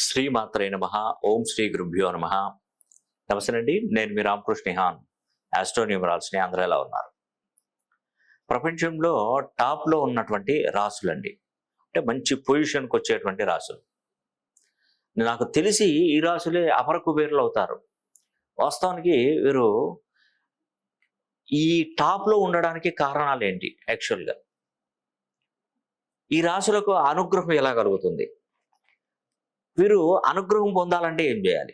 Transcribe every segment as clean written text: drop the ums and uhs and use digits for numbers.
శ్రీమాత్రే నమః. ఓం శ్రీ గురుభ్యో నమః. నమస్తే అండి, నేను మీ రామకృష్ణ హాన్, ఆస్ట్రోన్యూమరాల్స్ని. అందరూ ఎలా ఉన్నారు? ప్రపంచంలో టాప్లో ఉన్నటువంటి రాసులండి, అంటే మంచి పొజిషన్కి వచ్చేటువంటి రాసులు. నాకు తెలిసి ఈ రాసులే అపర కుబేరులు అవుతారు. వాస్తవానికి వీరు ఈ టాప్లో ఉండడానికి కారణాలు ఏంటి? యాక్చువల్గా ఈ రాసులకు అనుగ్రహం ఎలా కలుగుతుంది? వీరు అనుగ్రహం పొందాలంటే ఏం చేయాలి?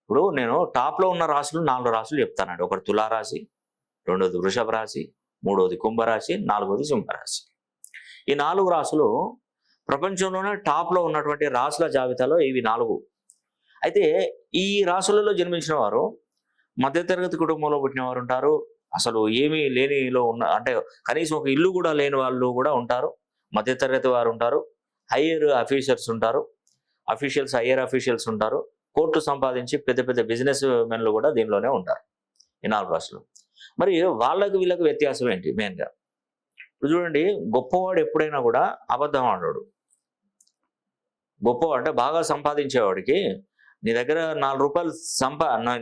ఇప్పుడు నేను టాప్లో ఉన్న రాశులు 4 రాశులు చెప్తానండి. ఒకటి తులారాశి, రెండోది వృషభ రాశి, మూడోది కుంభరాశి, నాలుగోది సింహరాశి. ఈ 4 రాశులు ప్రపంచంలోనే టాప్లో ఉన్నటువంటి రాశుల జాబితాలో ఇవి 4. అయితే ఈ రాశులలో జన్మించిన వారు మధ్యతరగతి కుటుంబంలో పుట్టిన వారు ఉంటారు. అసలు ఏమీ లేనిలో ఉన్న, అంటే కనీసం ఒక ఇల్లు కూడా లేని వాళ్ళు కూడా ఉంటారు. మధ్యతరగతి వారు ఉంటారు. హయ్యర్ అఫీషియల్స్ ఉంటారు. హయ్యర్ అఫీషియల్స్ ఉంటారు. కోర్టు సంపాదించి పెద్ద పెద్ద బిజినెస్ మెన్లు కూడా దీనిలోనే ఉంటారు, ఈ 4 రాశులు. మరి వాళ్ళకు వీళ్ళకి వ్యత్యాసం ఏంటి? మెయిన్గా ఇప్పుడు చూడండి, గొప్పవాడు ఎప్పుడైనా కూడా అబద్ధం ఆడాడు. గొప్పవాడు అంటే బాగా సంపాదించేవాడికి నీ దగ్గర 4 రూపాయలు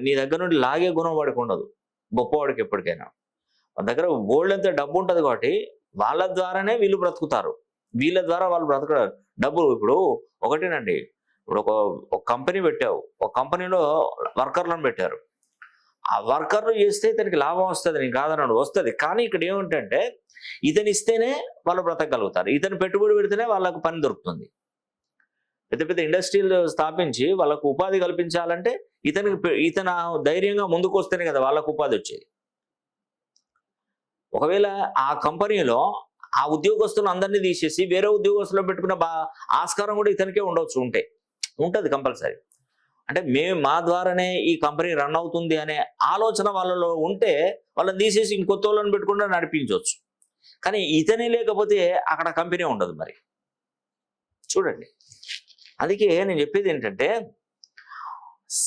నీ దగ్గర నుండి లాగే గుణం వాడికి ఉండదు. గొప్పవాడికి ఎప్పటికైనా మన దగ్గర బోల్డ్ డబ్బు ఉంటుంది కాబట్టి వాళ్ళ ద్వారానే వీళ్ళు బ్రతుకుతారు. వీళ్ళ ద్వారా వాళ్ళు బ్రతకడారు. డబ్బులు ఇప్పుడు ఒకటేనండి. ఇప్పుడు ఒక కంపెనీ పెట్టావు, ఒక కంపెనీలో వర్కర్లను పెట్టారు. ఆ వర్కర్లు చేస్తే ఇతనికి లాభం వస్తుంది, నేను కాదన్నాడు, వస్తుంది. కానీ ఇక్కడ ఏమిటంటే ఇతను ఇస్తేనే వాళ్ళు బ్రతకగలుగుతారు. ఇతను పెట్టుబడి పెడితేనే వాళ్ళకు పని దొరుకుతుంది. పెద్ద పెద్ద ఇండస్ట్రీలు స్థాపించి వాళ్ళకు ఉపాధి కల్పించాలంటే ఇతను ధైర్యంగా ముందుకు వస్తేనే కదా వాళ్ళకు ఉపాధి వచ్చేది. ఒకవేళ ఆ కంపెనీలో ఆ ఉద్యోగస్తులు అందరినీ తీసేసి వేరే ఉద్యోగస్తులు పెట్టుకున్న ఆస్కారం కూడా ఇతనికే ఉండవచ్చు, ఉంటుంది కంపల్సరీ. అంటే మా ద్వారానే ఈ కంపెనీ రన్ అవుతుంది అనే ఆలోచన వాళ్ళలో ఉంటే వాళ్ళని తీసేసి ఇంకొత్త వాళ్ళని పెట్టుకుంటే నడిపించవచ్చు. కానీ ఇతనే లేకపోతే అక్కడ కంపెనీ ఉండదు. మరి చూడండి, అందుకే నేను చెప్పేది ఏంటంటే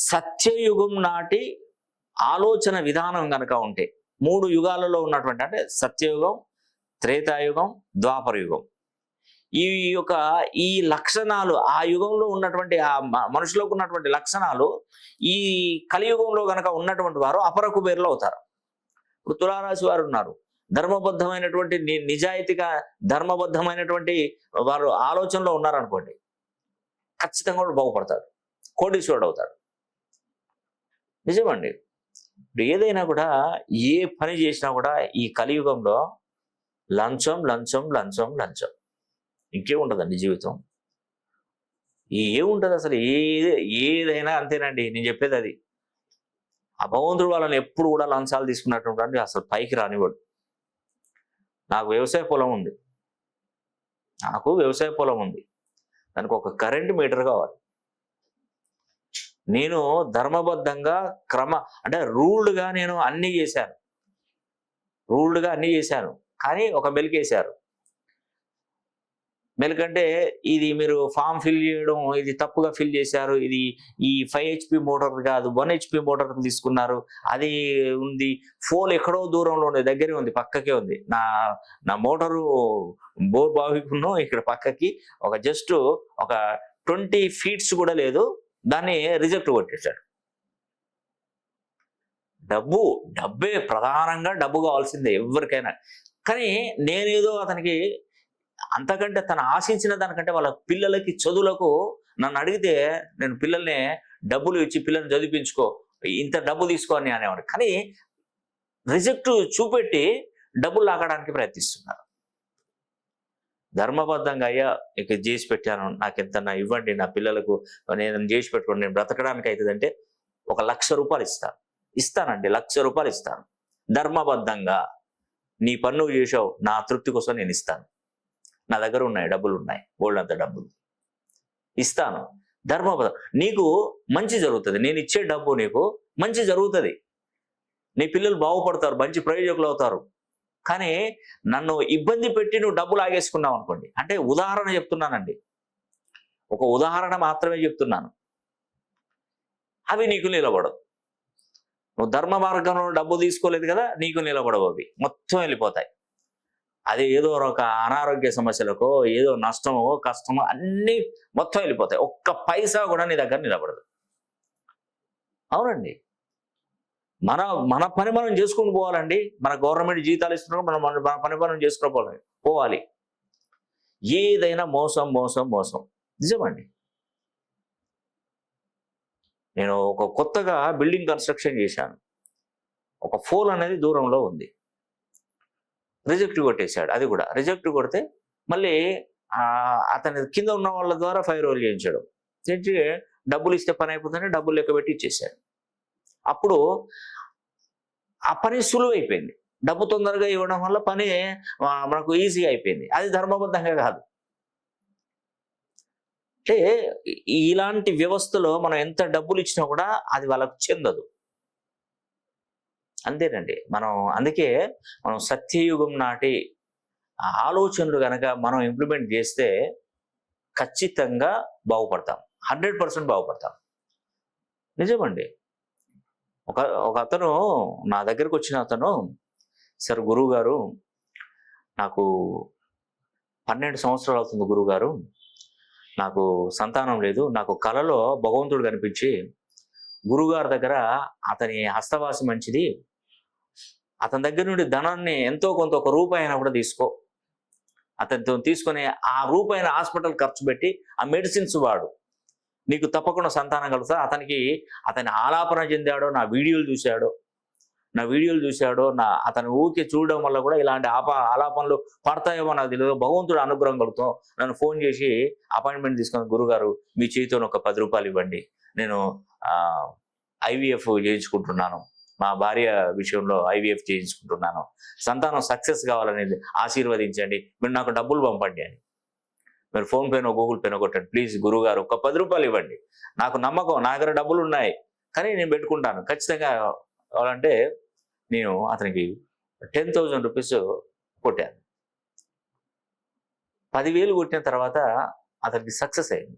సత్యయుగం నాటి ఆలోచన విధానం కనుక ఉంటే 3 యుగాలలో ఉన్నటువంటి, అంటే సత్యయుగం, త్రేతాయుగం, ద్వాపర యుగం, ఈ లక్షణాలు ఆ యుగంలో ఉన్నటువంటి ఆ మనుషులకు ఉన్నటువంటి లక్షణాలు ఈ కలియుగంలో గనక ఉన్నటువంటి వారు అపర కుబేరులు అవుతారు. ఇప్పుడు తులారాశి వారు ఉన్నారు, ధర్మబద్ధమైనటువంటి నిజాయితీగా ధర్మబద్ధమైనటువంటి వారు ఆలోచనలో ఉన్నారనుకోండి, ఖచ్చితంగా కూడా బాగుపడతాడు, కోటీశ్వరుడు అవుతాడు. నిజమండి. ఇప్పుడు ఏదైనా కూడా, ఏ పని చేసినా కూడా ఈ కలియుగంలో లంచం లంచం లంచం లంచం, ఇంకేముంటుందండి జీవితం? ఏముంటుంది అసలు? ఏదైనా అంతేనండి. నేను చెప్పేది అది. ఆ భగవంతుడు వాళ్ళని ఎప్పుడు కూడా లంచాలు తీసుకున్నటువంటి అసలు పైకి రానివాడు. నాకు వ్యవసాయ పొలం ఉంది, దానికి ఒక కరెంట్ మీటర్ కావాలి. నేను ధర్మబద్ధంగా అంటే రూల్డ్గా నేను అన్నీ చేశాను. కానీ ఒక మెలికేశారు. మెలికంటే ఇది మీరు ఫామ్ ఫిల్ చేయడం, ఇది తప్పుగా ఫిల్ చేశారు, ఇది ఈ 5 HP మోటార్ కాదు 1 HP మోటార్ తీసుకున్నారు, అది ఉంది, ఫోన్ ఎక్కడో దూరంలో ఉంది, దగ్గరే ఉంది, పక్కకే ఉంది. నా మోటారు బోర్ బావికును ఇక్కడ పక్కకి జస్ట్ ఒక 20 feet కూడా లేదు, దాన్ని రిజెక్ట్ కొట్టేశాడు. డబ్బే ప్రధానంగా, డబ్బు కావాల్సిందే ఎవరికైనా. కానీ నేనేదో అతనికి అంతకంటే తను ఆశించిన దానికంటే వాళ్ళ పిల్లలకి చదువులకు నన్ను అడిగితే నేను పిల్లల్ని డబ్బులు ఇచ్చి పిల్లల్ని చదివించుకో, ఇంత డబ్బు తీసుకో అని అనేవాడు. కానీ రిజెక్ట్ చూపెట్టి డబ్బులు లాగడానికి ప్రయత్నిస్తున్నారు. ధర్మబద్ధంగా, అయ్యా ఇక చేసి పెట్టాను, నాకు ఎంత ఇవ్వండి, నా పిల్లలకు నేను చేసి పెట్టుకోండి, నేను బ్రతకడానికి అవుతుందంటే 1,00,000 రూపాయలు ఇస్తానండి. 1,00,000 రూపాయలు ఇస్తాను. ధర్మబద్ధంగా నీ పన్ను చేసావు, నా తృప్తి కోసం నేను ఇస్తాను. నా దగ్గర డబ్బులు ఉన్నాయి, బోల్డంత డబ్బులు ఇస్తాను. ధర్మబద్ధం, నీకు మంచి జరుగుతుంది. నేను ఇచ్చే డబ్బు నీకు మంచి జరుగుతుంది, నీ పిల్లలు బాగుపడతారు, మంచి ప్రయోజకులు అవుతారు. కానీ నన్ను ఇబ్బంది పెట్టి నువ్వు డబ్బులు ఆగేసుకున్నావు అనుకోండి, అంటే ఉదాహరణ చెప్తున్నానండి, ఒక ఉదాహరణ మాత్రమే చెప్తున్నాను, అవి నీకు నిలబడవు. నువ్వు ధర్మ మార్గంలో డబ్బు తీసుకోలేదు కదా, నీకు నిలబడవు, అవి మొత్తం వెళ్ళిపోతాయి. అది ఏదో ఒక అనారోగ్య సమస్యలకో ఏదో నష్టమో కష్టమో అన్నీ మొత్తం వెళ్ళిపోతాయి. ఒక్క పైసా కూడా నీ దగ్గర నిలబడదు. అవునండి. మన మన పని మనం చేసుకుని పోవాలండి. మన గవర్నమెంట్ జీతాలు ఇస్తున్నారు, మనం మన పని మనం చేసుకుని పోవాలి. ఏదైనా మోసం మోసం మోసం. నిజమండి. నేను ఒక కొత్తగా బిల్డింగ్ కన్స్ట్రక్షన్ చేశాను. ఒక పోల్ అనేది దూరంలో ఉంది. రిజెక్ట్ కొట్టేశాడు. అది కూడా రిజెక్ట్ కొడితే మళ్ళీ అతని కింద ఉన్న వాళ్ళ ద్వారా ఫైర్ రోల్ చేయించడం. చేయించి డబ్బులు ఇస్తే పని అయిపోతుందని డబ్బులు లెక్క పెట్టి ఇచ్చేసాడు. అప్పుడు ఆ పని సులువైపోయింది. డబ్బు తొందరగా ఇవ్వడం వల్ల పని మనకు ఈజీగా అయిపోయింది. అది ధర్మబద్ధంగా కాదు. అంటే ఇలాంటి వ్యవస్థలో మనం ఎంత డబ్బులు ఇచ్చినా కూడా అది వాళ్ళకు చెందదు. అంతేనండి. అందుకే మనం సత్యయుగం నాటి ఆలోచనలు గనక మనం ఇంప్లిమెంట్ చేస్తే ఖచ్చితంగా బాగుపడతాం. 100% బాగుపడతాం. నిజమండి. ఒక అతను నా దగ్గరకు వచ్చిన అతను, సార్ గురువుగారు నాకు 12 సంవత్సరాలు అవుతుంది గురువుగారు, నాకు సంతానం లేదు. నాకు కలలో భగవంతుడు కనిపించి, గురువుగారి దగ్గర అతని హస్తవాసి మంచిది, అతని దగ్గర నుండి ధనాన్ని ఎంతో కొంత ఒక రూపాయి అయినా కూడా తీసుకో, అతనితో తీసుకొని ఆ రూపాయిని హాస్పిటల్ ఖర్చు పెట్టి ఆ మెడిసిన్స్ వాడు, నీకు తప్పకుండా సంతానం కలుగుతా. అతని ఆలాపన చెందాడో, నా వీడియోలు చూశాడో, అతని ఊరికే చూడడం వల్ల కూడా ఇలాంటి ఆలాపనలు పడతాయేమో నాకు తెలియదు, భగవంతుడు అనుగ్రహం కలుగుతాం. నన్ను ఫోన్ చేసి అపాయింట్మెంట్ తీసుకుని, గురుగారు మీ చేతితో ఒక 10 రూపాయలు ఇవ్వండి, నేను IVF చేయించుకుంటున్నాను, మా భార్య విషయంలో IVF చేయించుకుంటున్నాను, సంతానం సక్సెస్ కావాలనేది ఆశీర్వదించండి, మీరు నాకు డబ్బులు పంపండి అని. మీరు ఫోన్పేనో గూగుల్ పేనో కొట్టండి, ప్లీజ్ గురుగారు ఒక 10 రూపాయలు ఇవ్వండి, నాకు నమ్మకం, నా దగ్గర డబ్బులు ఉన్నాయి కానీ నేను పెట్టుకుంటాను ఖచ్చితంగా కావాలంటే. నేను అతనికి 10,000 రూపీస్ కొట్టాను. 10,000 కొట్టిన తర్వాత అతనికి సక్సెస్ అయింది.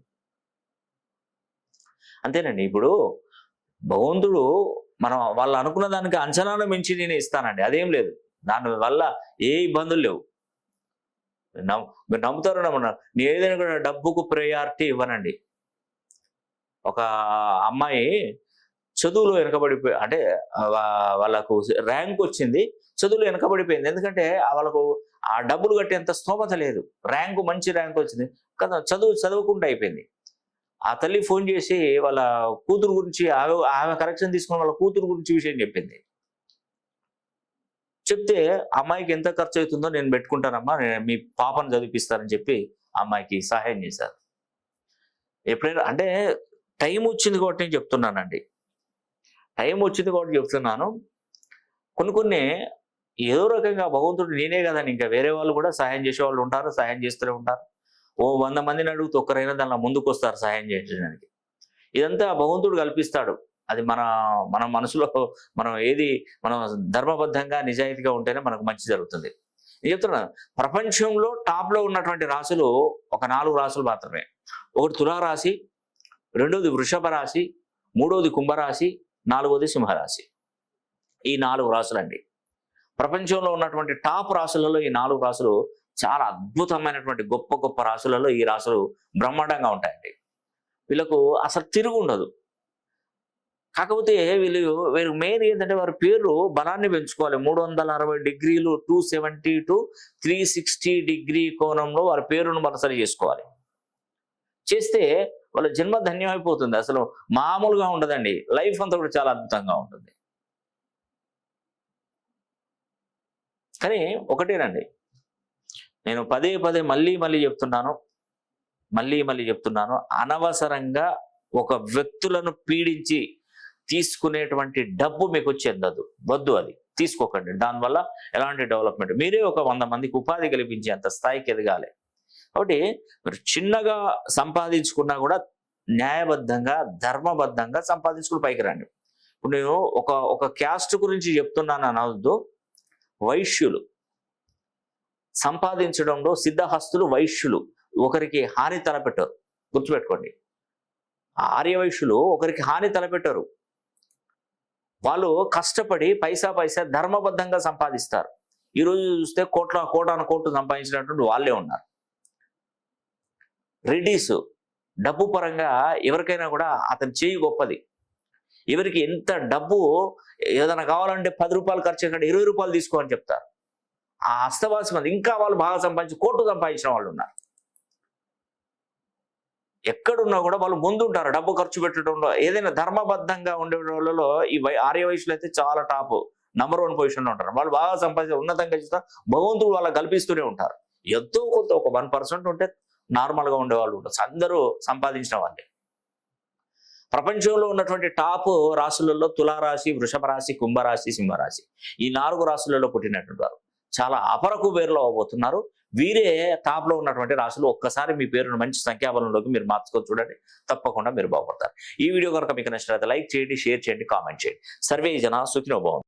అంతేనండి. ఇప్పుడు భగవంతుడు వాళ్ళు అనుకున్న దానికి అంచనాను మించి నేను ఇస్తానండి, అదేం లేదు. దాని వల్ల ఏ ఇబ్బందులు లేవు. మీరు నమ్ముతారో నమ్మరు, నేను ఏదైనా కూడా డబ్బుకు ప్రయారిటీ ఇవ్వనండి. ఒక అమ్మాయి చదువులో వెనకబడిపోయి, అంటే వాళ్ళకు ర్యాంక్ వచ్చింది, చదువులో వెనకబడిపోయింది. ఎందుకంటే వాళ్ళకు ఆ డబ్బులు కట్టేంత స్తోమత లేదు. మంచి ర్యాంక్ వచ్చింది కదా, చదువుకుంటూ అయిపోయింది. ఆ తల్లి ఫోన్ చేసి వాళ్ళ కూతురు గురించి, ఆమె కరెక్షన్ తీసుకుని వాళ్ళ కూతురు గురించి విషయం చెప్తే, అమ్మాయికి ఎంత ఖర్చు అవుతుందో నేను పెట్టుకుంటానమ్మా, నేను మీ పాపను చదివిపిస్తానని చెప్పి అమ్మాయికి సహాయం చేశారు. ఎప్పుడైనా అంటే టైం వచ్చింది కాబట్టి నేను చెప్తున్నానండి. కొన్ని ఏదో రకంగా భగవంతుడు, నేనే కదండి, ఇంకా వేరే వాళ్ళు కూడా సహాయం చేసేవాళ్ళు ఉంటారు, సహాయం చేస్తూనే ఉంటారు. 100 మందిని అడుగుతూ ఒక్కరైనా దానిలో ముందుకు వస్తారు సహాయం చేయడానికి. ఇదంతా భగవంతుడు కల్పిస్తాడు. అది మన మనసులో మనం ధర్మబద్ధంగా నిజాయితీగా ఉంటేనే మనకు మంచి జరుగుతుంది. నేను చెప్తున్నాను, ప్రపంచంలో టాప్లో ఉన్నటువంటి రాశులు ఒక 4 రాశులు మాత్రమే. ఒకటి తులారాశి, రెండోది వృషభ రాశి, మూడోది కుంభరాశి, 4వది సింహరాశి. ఈ 4 రాశులండి. ప్రపంచంలో ఉన్నటువంటి టాప్ రాశులలో ఈ 4 రాశులు చాలా అద్భుతమైనటువంటి గొప్ప గొప్ప రాశులలో ఈ రాశులు బ్రహ్మాండంగా ఉంటాయండి. వీళ్ళకు అసలు తిరుగు ఉండదు. కాకపోతే వీరు మెయిన్ ఏంటంటే, వారి పేరు బలాన్ని పెంచుకోవాలి. 360 డిగ్రీలు 270 to 360 డిగ్రీ కోణంలో వారి పేరును మనసరి చేసుకోవాలి. చేస్తే వాళ్ళ జన్మ ధన్యం అయిపోతుంది. అసలు మామూలుగా ఉండదండి. లైఫ్ అంతా కూడా చాలా అద్భుతంగా ఉంటుంది. కానీ ఒకటేనండి, నేను పదే మళ్ళీ చెప్తున్నాను, అనవసరంగా ఒక వ్యక్తులను పీడించి తీసుకునేటువంటి డబ్బు మీకు చెందదు. వద్దు, అది తీసుకోకండి. దానివల్ల ఎలాంటి డెవలప్మెంట్, మీరే ఒక 100 మందికి ఉపాధి కల్పించేంత స్థాయికి ఎదగాలి. కాబట్టి మీరు చిన్నగా సంపాదించుకున్నా కూడా న్యాయబద్ధంగా, ధర్మబద్ధంగా సంపాదించుకుని పైకి రండి. ఇప్పుడు నేను ఒక క్యాస్ట్ గురించి చెప్తున్నాను అనవద్దు. వైశ్యులు సంపాదించడంలో సిద్ధహస్తులు, వైశ్యులు ఒకరికి హాని తలపెట్టరు. గుర్తుపెట్టుకోండి, ఆర్యవైశ్యులు ఒకరికి హాని తలపెట్టరు. వాళ్ళు కష్టపడి పైసా ధర్మబద్ధంగా సంపాదిస్తారు. ఈ రోజు చూస్తే కోటాను కోట్లు సంపాదించినటువంటి వాళ్ళే ఉన్నారు. రెడ్డీస్ డబ్బు పరంగా ఎవరికైనా కూడా అతని చేయి గొప్పది. ఎవరికి ఎంత డబ్బు ఏదైనా కావాలంటే 10 రూపాయలు ఖర్చు అక్కడ 20 రూపాయలు తీసుకో అని చెప్తారు. ఆ అస్తవాసి మంది ఇంకా వాళ్ళు బాగా సంపాదించి కోట్లు సంపాదించిన వాళ్ళు ఉన్నారు. ఎక్కడున్నా కూడా వాళ్ళు ముందుంటారు డబ్బు ఖర్చు పెట్టడంలో. ఏదైనా ధర్మబద్ధంగా ఉండే వాళ్ళలో ఈ ఆర్య వయసులో అయితే చాలా టాప్ నంబర్ 1 పొజిషన్లో ఉంటారు. వాళ్ళు బాగా సంపాదించి ఉన్నతంగా చేస్తా భగవంతుడు వాళ్ళకి కల్పిస్తూనే ఉంటారు. ఎంతో కొంత ఒక 1% ఉంటే నార్మల్గా ఉండేవాళ్ళు ఉంటారు. అందరూ సంపాదించిన వాళ్ళే. ప్రపంచంలో ఉన్నటువంటి టాప్ రాశులలో తులారాశి, వృషభ రాశి, కుంభరాశి, సింహరాశి ఈ 4 రాశులలో పుట్టినటువంటి వారు చాలా అపర కుబేరులో అవబోతున్నారు. వీరే టాప్ లో ఉన్నటువంటి రాశులు. ఒక్కసారి మీ పేరును మంచి సంఖ్యాబలంలోకి మీరు మార్చుకొని చూడండి, తప్పకుండా మీరు బాగుపడతారు. ఈ వీడియో కనుక మీకు నచ్చినట్లయితే లైక్ చేయండి, షేర్ చేయండి, కామెంట్ చేయండి. సర్వే జన సుఖినో భవంతు.